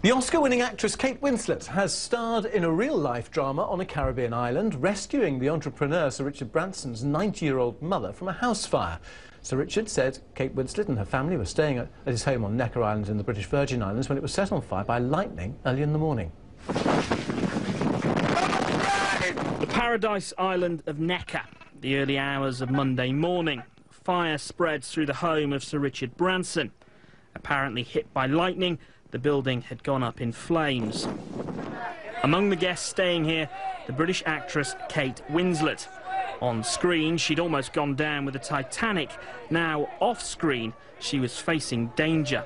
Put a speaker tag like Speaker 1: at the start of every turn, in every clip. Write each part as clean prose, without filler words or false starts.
Speaker 1: The Oscar-winning actress Kate Winslet has starred in a real-life drama on a Caribbean island, rescuing the entrepreneur Sir Richard Branson's 90-year-old mother from a house fire. Sir Richard said Kate Winslet and her family were staying at his home on Necker Island in the British Virgin Islands when it was set on fire by lightning early in the morning.
Speaker 2: The paradise island of Necker, the early hours of Monday morning. Fire spreads through the home of Sir Richard Branson. Apparently hit by lightning, the building had gone up in flames. Among the guests staying here, the British actress Kate Winslet. On screen, she'd almost gone down with the Titanic. Now, off-screen, she was facing danger.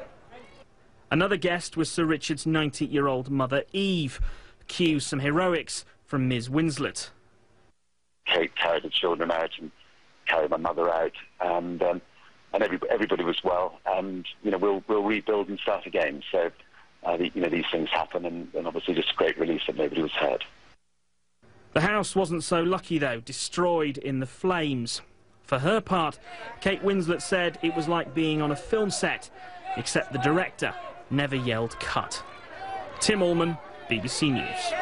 Speaker 2: Another guest was Sir Richard's 90-year-old mother, Eve. Cue some heroics from Ms. Winslet.
Speaker 3: Kate carried the children out and carried my mother out, and everybody was well, and we'll rebuild and start again. So these things happen, and obviously just a great relief that nobody was hurt.
Speaker 2: The house wasn't so lucky though, destroyed in the flames. For her part, Kate Winslet said it was like being on a film set, except the director never yelled cut. Tim Allman, BBC News.